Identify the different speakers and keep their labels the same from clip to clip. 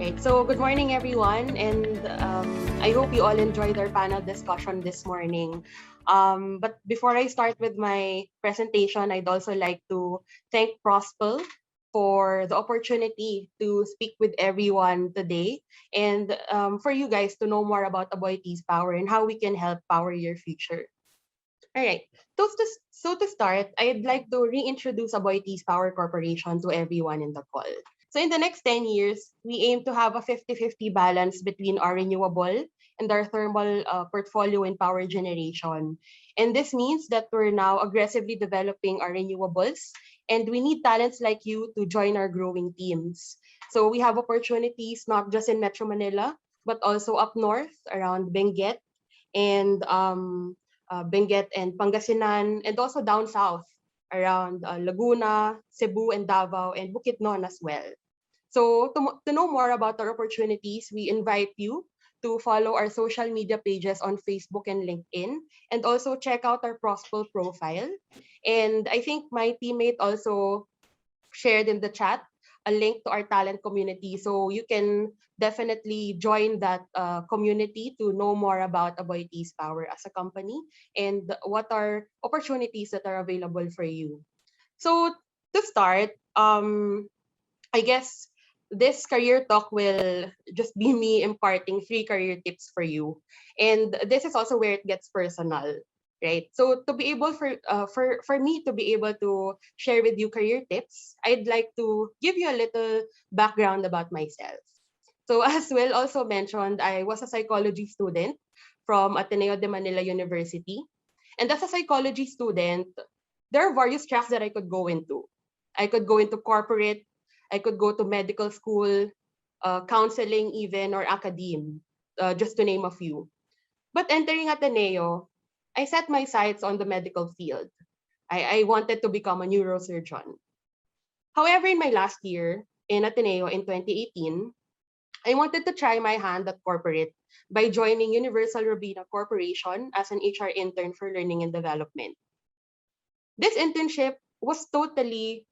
Speaker 1: Right. So good morning, everyone, and I hope you all enjoyed our panel discussion this morning. But before I start with my presentation, I'd also like to thank Prospel for the opportunity to speak with everyone today and for you guys to know more about Aboitiz Power and how we can help power your future. All right. So to start, I'd like to reintroduce Aboitiz Power Corporation to everyone in the call. So in the next 10 years, we aim to have a 50-50 balance between our renewable and our thermal portfolio in power generation. And this means that we're now aggressively developing our renewables, and we need talents like you to join our growing teams. So we have opportunities not just in Metro Manila, but also up north around and Benguet and Pangasinan, and also down south around Laguna, Cebu, and Davao, and Bukidnon as well. So to know more about our opportunities, we invite you to follow our social media pages on Facebook and LinkedIn, and also check out our Prospel profile. And I think my teammate also shared in the chat a link to our talent community. So you can definitely join that community to know more about Aboitiz Power as a company and what are opportunities that are available for you. So to start, I guess this career talk will just be me imparting 3 career tips for you. And this is also where it gets personal, right? So to be able for me to be able to share with you career tips, I'd like to give you a little background about myself. So as Will also mentioned, I was a psychology student from Ateneo de Manila University. And as a psychology student, there are various tracks that I could go into. I could go into corporate, I could go to medical school, counseling even, or academe, just to name a few. But entering Ateneo, I set my sights on the medical field. I wanted to become a neurosurgeon. However, in my last year in Ateneo in 2018, I wanted to try my hand at corporate by joining Universal Robina Corporation as an HR intern for learning and development. This internship was totally,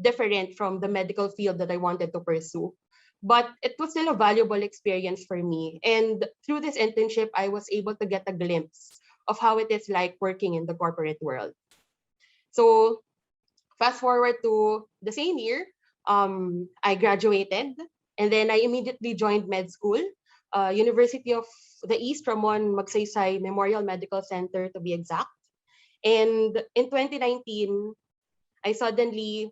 Speaker 1: different from the medical field that I wanted to pursue. But it was still a valuable experience for me. And through this internship, I was able to get a glimpse of how it is like working in the corporate world. So fast forward to the same year, I graduated and then I immediately joined med school, University of the East Ramon Magsaysay Memorial Medical Center to be exact. And in 2019, I suddenly,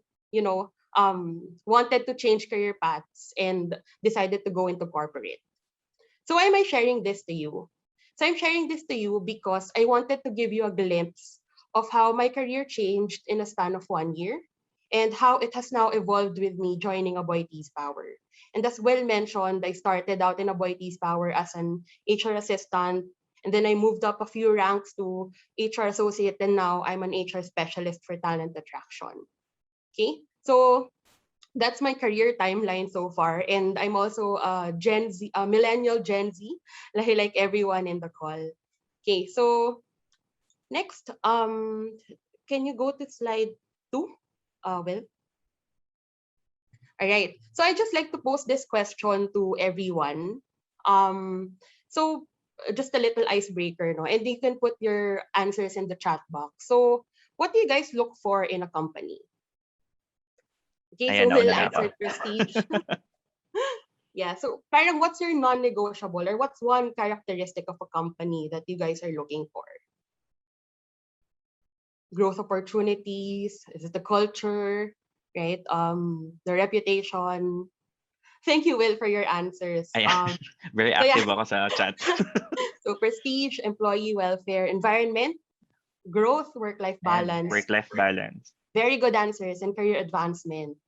Speaker 1: wanted to change career paths and decided to go into corporate. So why am I sharing this to you? So I'm sharing this to you because I wanted to give you a glimpse of how my career changed in a span of 1 year and how it has now evolved with me joining Aboitiz Power. And as well mentioned, I started out in Aboitiz Power as an HR assistant, and then I moved up a few ranks to HR associate, and now I'm an HR specialist for talent attraction. Okay, so that's my career timeline so far, and I'm also a Gen Z, a millennial Gen Z, like everyone in the call. Okay, so next, can you go to slide 2? Will. All right. So I just like to pose this question to everyone. So just a little icebreaker, no, and you can put your answers in the chat box. So, what do you guys look for in a company? Okay, so
Speaker 2: Ayan,
Speaker 1: we'll
Speaker 2: nauna na ako.
Speaker 1: answer prestige. Yeah, so parang what's your non-negotiable or what's one characteristic of a company that you guys are looking for? Growth opportunities, is it the culture, right? The reputation. Thank you, Will, for your answers.
Speaker 2: Ayan, very
Speaker 1: So yeah,
Speaker 2: active ako sa chat.
Speaker 1: so prestige, employee welfare, environment, growth, work-life
Speaker 2: And
Speaker 1: balance.
Speaker 2: work-life balance.
Speaker 1: Very good answers, and career advancement.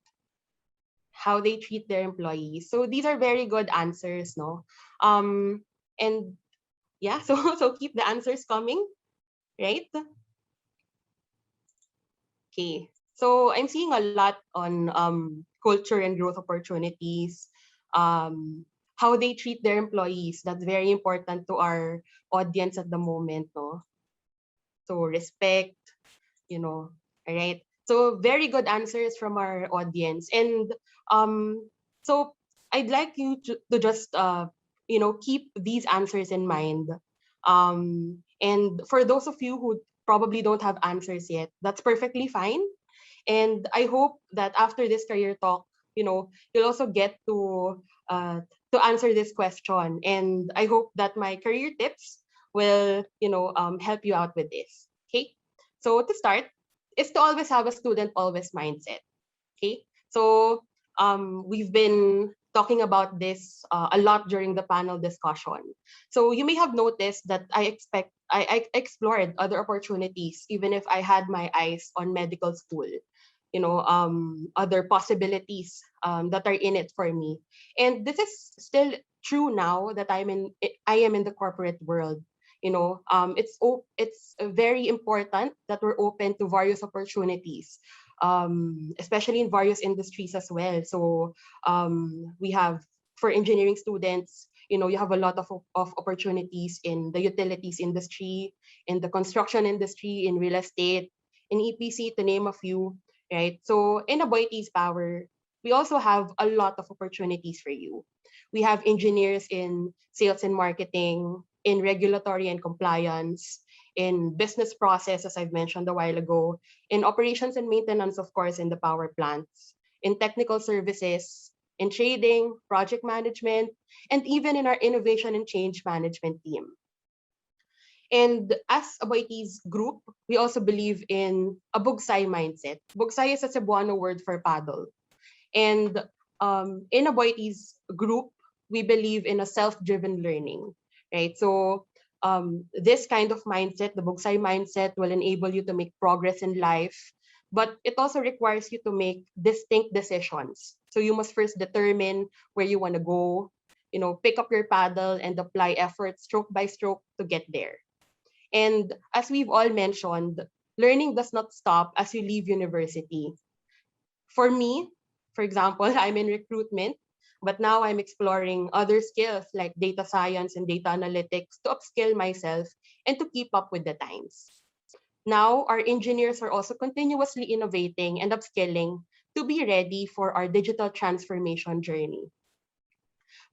Speaker 1: How they treat their employees. So these are very good answers, no? And yeah, so keep the answers coming, right? Okay. So I'm seeing a lot on culture and growth opportunities, how they treat their employees. That's very important to our audience at the moment, no? So respect, all right. So very good answers from our audience. And so I'd like you to just keep these answers in mind. And for those of you who probably don't have answers yet, that's perfectly fine. And I hope that after this career talk, you'll also get to answer this question. And I hope that my career tips will, help you out with this. Okay. So to start, is to always have a student always mindset. Okay. So we've been talking about this a lot during the panel discussion. So you may have noticed that I explored other opportunities even if I had my eyes on medical school. Other possibilities that are in it for me. And this is still true now that I am in the corporate world. It's very important that we're open to various opportunities, especially in various industries as well. So we have, for engineering students, you have a lot of opportunities in the utilities industry, in the construction industry, in real estate, in EPC, to name a few, right? So in Aboitiz Power, we also have a lot of opportunities for you. We have engineers in sales and marketing, in regulatory and compliance, in business process, as I've mentioned a while ago, in operations and maintenance, of course, in the power plants, in technical services, in trading, project management, and even in our innovation and change management team. And as a Aboitiz group, we also believe in a bugsay mindset. Bugsay is a Cebuano word for paddle. And in a Aboitiz group, we believe in a self-driven learning, right? So this kind of mindset, the bugsay mindset, will enable you to make progress in life, but it also requires you to make distinct decisions. So you must first determine where you want to go, pick up your paddle and apply effort stroke by stroke to get there. And as we've all mentioned, learning does not stop as you leave university. For me, for example, I'm in recruitment, but now I'm exploring other skills like data science and data analytics to upskill myself and to keep up with the times. Now, our engineers are also continuously innovating and upskilling to be ready for our digital transformation journey.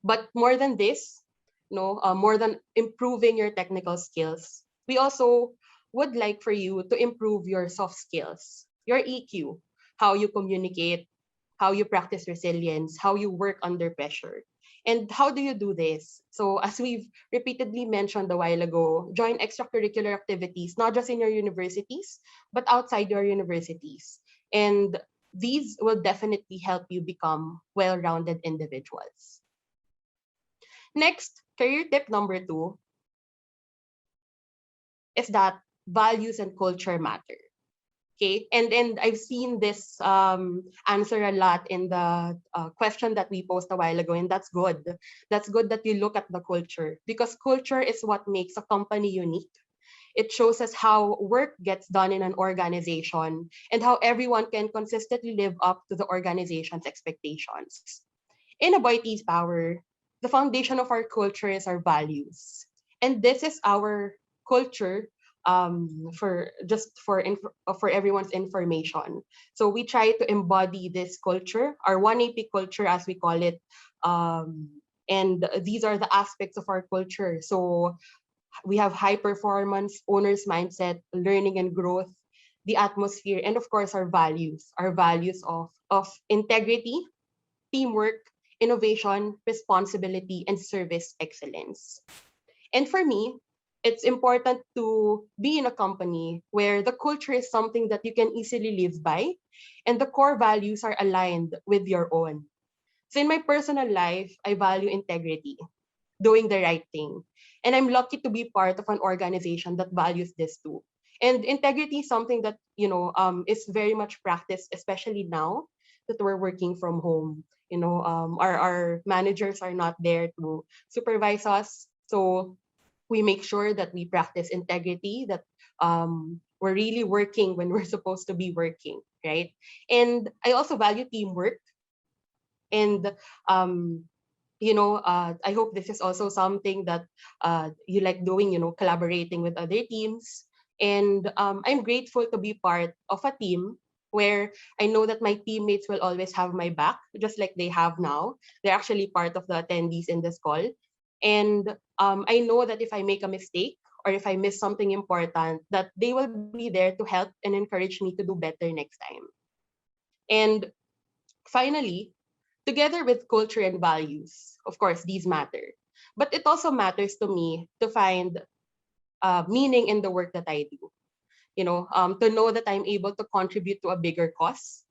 Speaker 1: But more than this, more than improving your technical skills, we also would like for you to improve your soft skills, your EQ, how you communicate, how you practice resilience, how you work under pressure. And how do you do this? So as we've repeatedly mentioned a while ago, join extracurricular activities, not just in your universities, but outside your universities. And these will definitely help you become well-rounded individuals. Next, career tip number 2 is that values and culture matter. Okay, and I've seen this answer a lot in the question that we posed a while ago, and that's good. That's good that you look at the culture, because culture is what makes a company unique. It shows us how work gets done in an organization and how everyone can consistently live up to the organization's expectations. In Aboitiz Power, the foundation of our culture is our values. And this is our culture, for everyone's information. So we try to embody this culture, our 1AP culture as we call it. And these are the aspects of our culture. So we have high performance, owner's mindset, learning and growth, the atmosphere, and of course our values of integrity, teamwork, innovation, responsibility, and service excellence. And for me, it's important to be in a company where the culture is something that you can easily live by and the core values are aligned with your own. So in my personal life, I value integrity, doing the right thing. And I'm lucky to be part of an organization that values this too. And integrity is something that, is very much practiced, especially now that we're working from home. Our managers are not there to supervise us. So we make sure that we practice integrity, that we're really working when we're supposed to be working, right? And I also value teamwork. And I hope this is also something that you like doing, collaborating with other teams. And I'm grateful to be part of a team where I know that my teammates will always have my back, just like they have now. They're actually part of the attendees in this call. And I know that if I make a mistake or if I miss something important, that they will be there to help and encourage me to do better next time. And finally, together with culture and values, of course, these matter. But it also matters to me to find meaning in the work that I do. To know that I'm able to contribute to a bigger cause.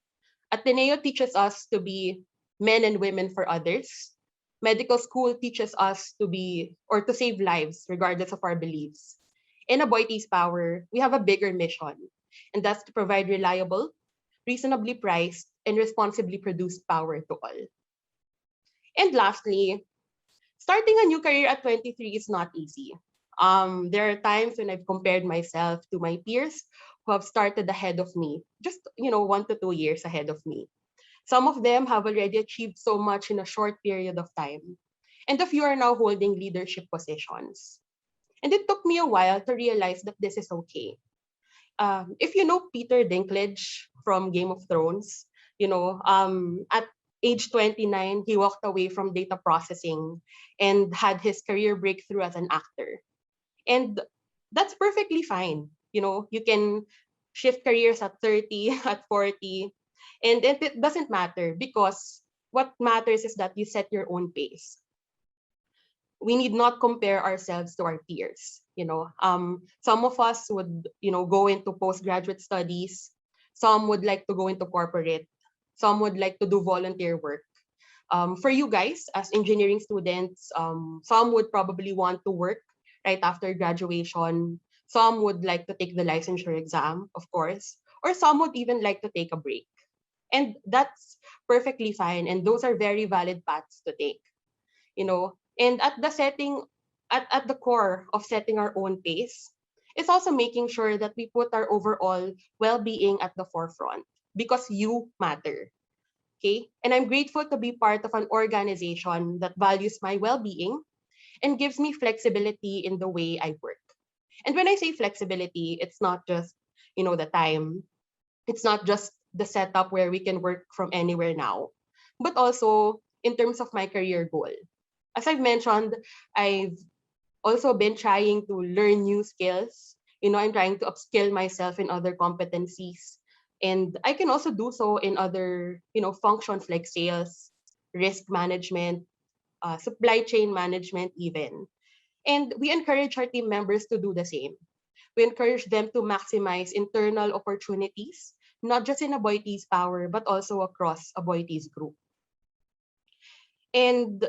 Speaker 1: Ateneo teaches us to be men and women for others. Medical school teaches us to be or to save lives regardless of our beliefs. In Aboitiz Power, we have a bigger mission, and that's to provide reliable, reasonably priced, and responsibly produced power to all. And lastly, starting a new career at 23 is not easy. There are times when I've compared myself to my peers who have started ahead of me, just 1 to 2 years ahead of me. Some of them have already achieved so much in a short period of time, and a few are now holding leadership positions. And it took me a while to realize that this is okay. If you know Peter Dinklage from Game of Thrones, at age 29, he walked away from data processing and had his career breakthrough as an actor. And that's perfectly fine. You can shift careers at 30, at 40, and it doesn't matter because what matters is that you set your own pace. We need not compare ourselves to our peers. Some of us would, go into postgraduate studies. Some would like to go into corporate. Some would like to do volunteer work. For you guys, as engineering students, some would probably want to work right after graduation. Some would like to take the licensure exam, of course, or some would even like to take a break. And that's perfectly fine. And those are very valid paths to take. And at the core of setting our own pace is also making sure that we put our overall well-being at the forefront because you matter. Okay? And I'm grateful to be part of an organization that values my well-being and gives me flexibility in the way I work. And when I say flexibility, it's not just, the time. It's not just the setup where we can work from anywhere now, but also in terms of my career goal. As I've mentioned, I've also been trying to learn new skills. I'm trying to upskill myself in other competencies. And I can also do so in other, functions like sales, risk management, supply chain management, even. And we encourage our team members to do the same. We encourage them to maximize internal opportunities, not just in Aboitiz Power, but also across Aboitiz Group. And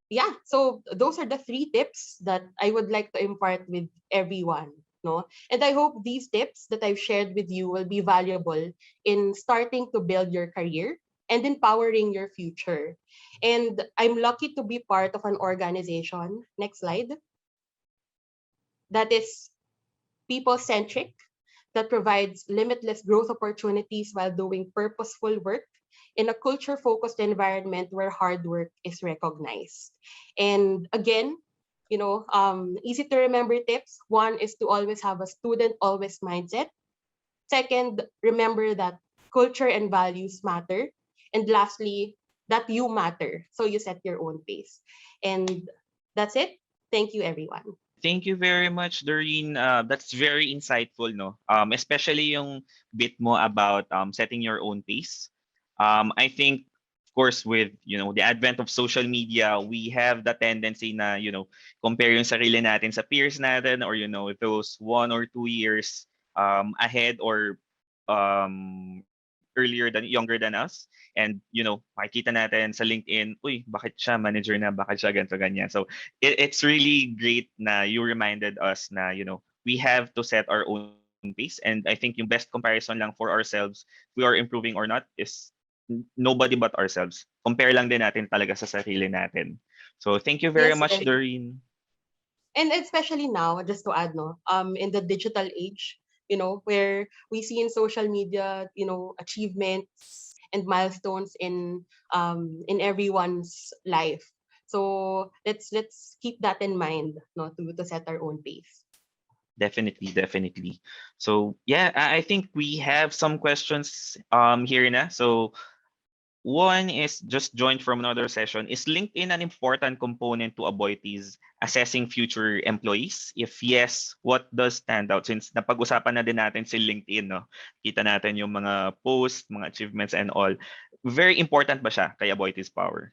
Speaker 1: yeah, so those are the 3 tips that I would like to impart with everyone. No? And I hope these tips that I've shared with you will be valuable in starting to build your career and empowering your future. And I'm lucky to be part of an organization, next slide, that is people centric, that provides limitless growth opportunities while doing purposeful work in a culture focused environment where hard work is recognized. And again, easy to remember tips. One is to always have a student always mindset. Second, remember that culture and values matter. And lastly, that you matter. So you set your own pace. And that's it. Thank you, everyone.
Speaker 2: Thank you very much, Doreen. That's very insightful, no? Especially yung bit mo about setting your own pace. I think, of course, with the advent of social media, we have the tendency na compare yung sarili natin sa peers natin, or those 1 or 2 years ahead, or earlier than younger than us. And makikita natin sa LinkedIn, uy, bakit siya manager na, bakit siya ganito ganyan. So it's really great na you reminded us na we have to set our own pace. And I think yung best comparison lang for ourselves, if we are improving or not, is nobody but ourselves. Compare lang din natin talaga sa sarili natin. So thank you very
Speaker 1: Yes,
Speaker 2: much,
Speaker 1: very.
Speaker 2: Doreen.
Speaker 1: And especially now, just to add, no, in the digital age, where we see in social media, achievements and milestones in everyone's life. So let's keep that in mind, no, to set our own pace.
Speaker 2: Definitely, definitely. So yeah, I think we have some questions here na. So one is just joined from another session. Is LinkedIn an important component to Aboitiz assessing future employees? If yes, what does stand out? Since napag-usapan na din natin si LinkedIn, no? Kita natin yung mga posts, mga achievements and all. Very important ba siya kay Aboitiz Power?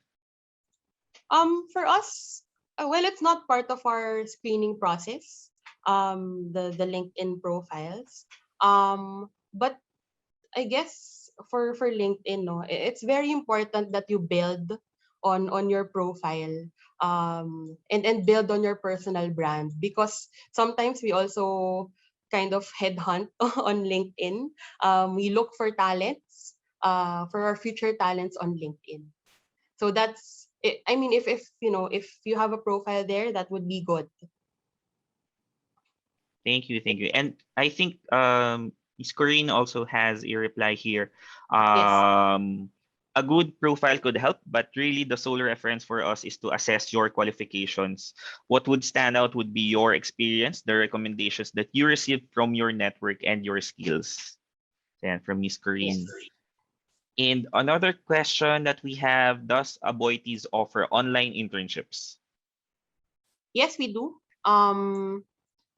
Speaker 1: For us, well, it's not part of our screening process. The LinkedIn profiles. But I guess for LinkedIn, no, it's very important that you build on your profile, and build on your personal brand, because sometimes we also kind of headhunt on LinkedIn. We look for talents, for our future talents on LinkedIn. So that's it. I mean, if if you have a profile there, that would be good.
Speaker 2: Thank you, thank you. And I think Miss Corrine also has a reply here.
Speaker 1: Yes.
Speaker 2: A good profile could help, but really the sole reference for us is to assess your qualifications. What would stand out would be your experience, the recommendations that you received from your network, and your skills. And from Miss
Speaker 1: Yes.
Speaker 2: Corrine. And another question that we have, does Aboitiz offer online internships?
Speaker 1: Yes, we do.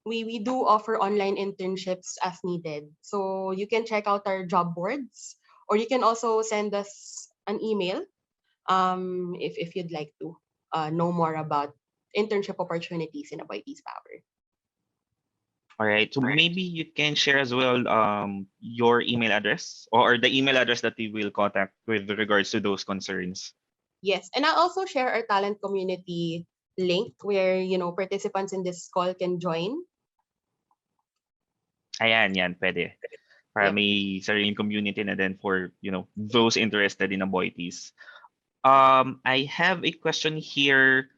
Speaker 1: We do offer online internships as needed. So you can check out our job boards, or you can also send us an email, if you'd like to know more about internship opportunities in Aboitiz Power.
Speaker 2: All right. So maybe you can share as well your email address or the email address that we will contact with regards to those concerns.
Speaker 1: Yes, and I'll also share our talent community link where participants in this call can join.
Speaker 2: Ayan, yan, pwede. Para
Speaker 1: Yep.
Speaker 2: may sariling community na din for, those interested in Aboitiz. I have a question here.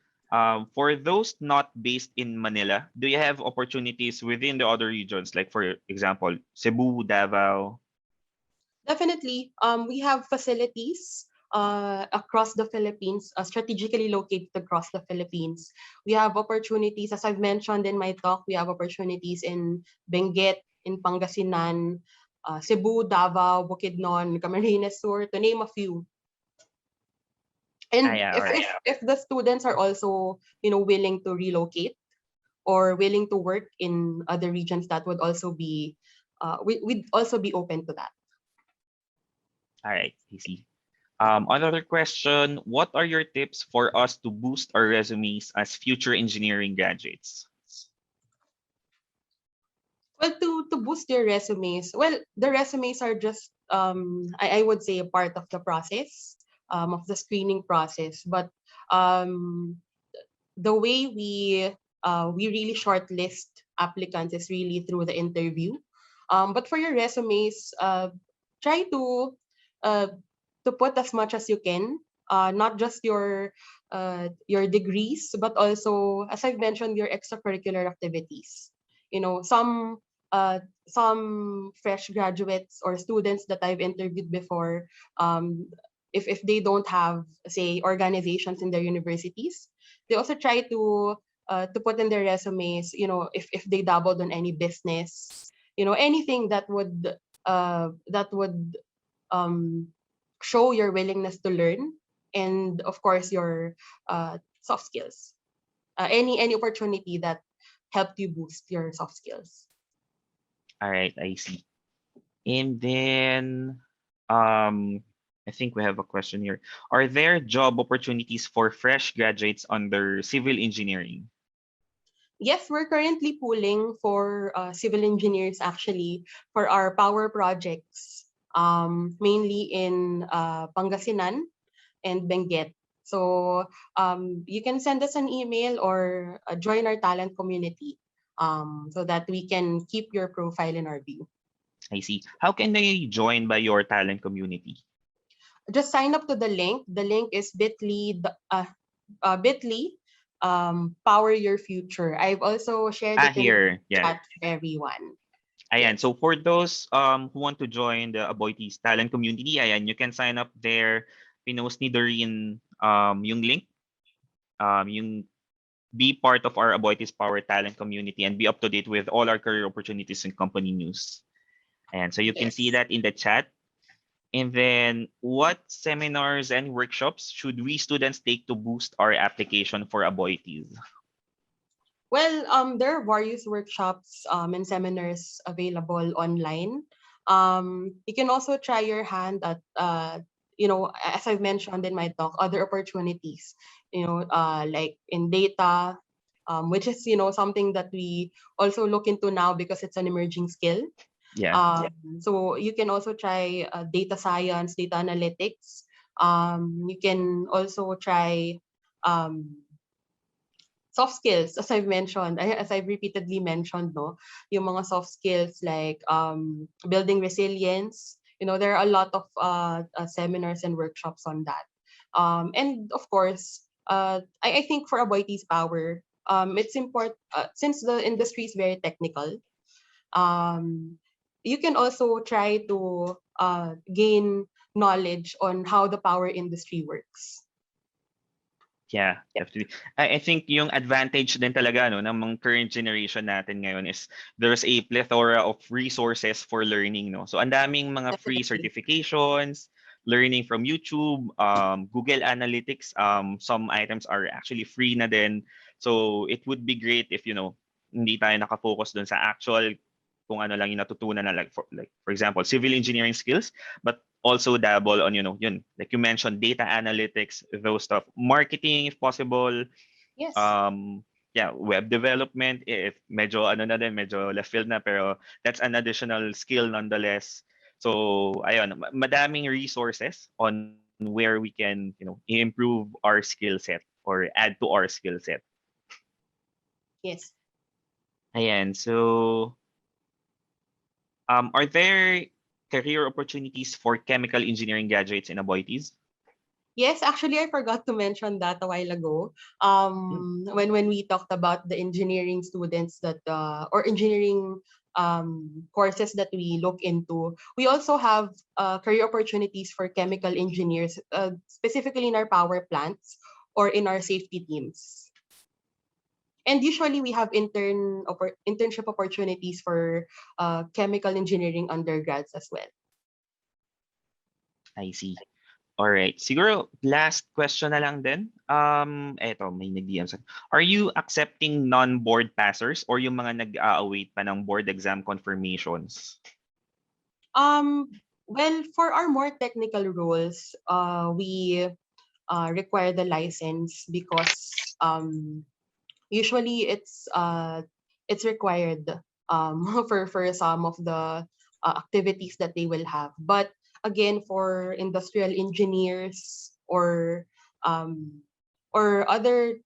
Speaker 2: For those not based in Manila, do you have opportunities within the other regions? Like for example, Cebu, Davao?
Speaker 1: Definitely. We have facilities across the Philippines, strategically located across the Philippines. We have opportunities, as I've mentioned in my talk, we have opportunities in Benguet, in Pangasinan, Cebu, Davao, Bukidnon, Camarines Sur, to name a few.
Speaker 2: Ah,
Speaker 1: And
Speaker 2: yeah, all
Speaker 1: if
Speaker 2: right.
Speaker 1: the students are also willing to relocate or willing to work in other regions, that would also be we'd also be open to that.
Speaker 2: All right, I see. Another question, what are your tips for us to boost our resumes as future engineering graduates?
Speaker 1: Well, to boost your resumes, well, the resumes are just I would say a part of the process, of the screening process. But um, the way we really shortlist applicants is really through the interview. But for your resumes, try uh, to put as much as you can, not just your degrees, but also, as I've mentioned, your extracurricular activities. You know, uh, some fresh graduates or students that I've interviewed before, if they don't have, say, organizations in their universities, they also try to put in their resumes, if they dabbled on any business, anything that would um, show your willingness to learn, and of course your soft skills. Any opportunity that helped you boost your soft skills.
Speaker 2: All right, I see. And then um, I think we have a question here. Are there job opportunities for fresh graduates under civil engineering?
Speaker 1: Yes, we're currently pooling for civil engineers, actually, for our power projects, mainly in Pangasinan and Benguet. So you can send us an email or join our talent community, so that we can keep your profile in our view.
Speaker 2: I see. How can they join by your talent community?
Speaker 1: Just sign up to the link. The link is bit.ly power your future. I've also shared
Speaker 2: Ah,
Speaker 1: it in the
Speaker 2: here. Yeah.
Speaker 1: chat for everyone.
Speaker 2: Ayan.
Speaker 1: Yes.
Speaker 2: So for those who want to join the Aboitiz talent community, ayan, you can sign up there. Pinost ni Doreen yung link. Yung be part of our Aboitiz Power Talent community and be up to date with all our career opportunities and company news. And so you can see
Speaker 1: Yes.
Speaker 2: that in the chat. And then what seminars and workshops should we students take to boost our application for Aboitiz?
Speaker 1: Well, there are various workshops and seminars available online. You can also try your hand at, as I've mentioned in my talk, other opportunities, like in data, which is, something that we also look into now because it's an emerging skill.
Speaker 2: Yeah.
Speaker 1: So you can also try data science, data analytics. You can also try um, soft skills, as I've mentioned, as I've repeatedly mentioned, no, yung mga soft skills like building resilience. There are a lot of seminars and workshops on that. And of course, I think for Aboitiz Power, it's important since the industry is very technical. Um, you can also try to gain knowledge on how the power industry works.
Speaker 2: Yeah, definitely. I think yung advantage din talaga no ng mga current generation natin ngayon is there's a plethora of resources for learning, no. So ang daming mga free
Speaker 1: Definitely.
Speaker 2: certifications, learning from YouTube, Google Analytics, some items are actually free na din. So it would be great if hindi tayo nakafocus dun sa actual kung ano lang yung natutunan na like for example, civil engineering skills, but also dabble on yun like you mentioned, data analytics, those stuff, marketing if possible,
Speaker 1: Yes.
Speaker 2: um yeah, web development if medyo ano na din, medyo left field na, pero that's an additional skill nonetheless. So ayun, madaming resources on where we can improve our skill set or add to our skill set.
Speaker 1: Yes.
Speaker 2: Ayan, so are there career opportunities for chemical engineering graduates in Aboitiz?
Speaker 1: Yes, actually, I forgot to mention that a while ago.
Speaker 2: Hmm.
Speaker 1: When we talked about the engineering students that or engineering courses that we look into, we also have career opportunities for chemical engineers, specifically in our power plants or in our safety teams. And usually, we have internship opportunities for chemical engineering undergrads as well.
Speaker 2: I see. All right. Siguro last question na lang din. Eto may nag-DM sa. Are you accepting non-board passers or yung mga nag-a-await pa ng board exam confirmations?
Speaker 1: Well, for our more technical roles, we require the license because usually it's required for some of the activities that they will have. But again, for industrial engineers um, or other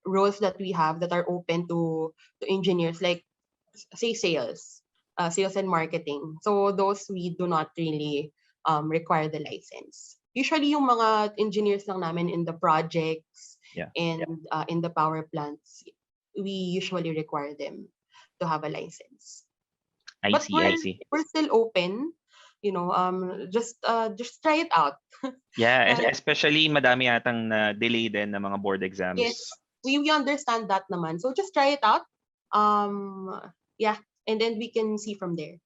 Speaker 1: roles that we have that are open to engineers, like say sales and marketing. So those we do not really require the license. Usually yung mga engineers lang namin in the projects
Speaker 2: Yeah.
Speaker 1: and in the power plants, we usually require them to have a license.
Speaker 2: I
Speaker 1: But
Speaker 2: see, I
Speaker 1: we're
Speaker 2: see.
Speaker 1: we're still open, just try it out.
Speaker 2: Yeah,
Speaker 1: Uh,
Speaker 2: especially madami yatang na delay din ng mga board
Speaker 1: yes,
Speaker 2: exams.
Speaker 1: we understand that naman. So just try it out. Um, yeah, and then we can see from there.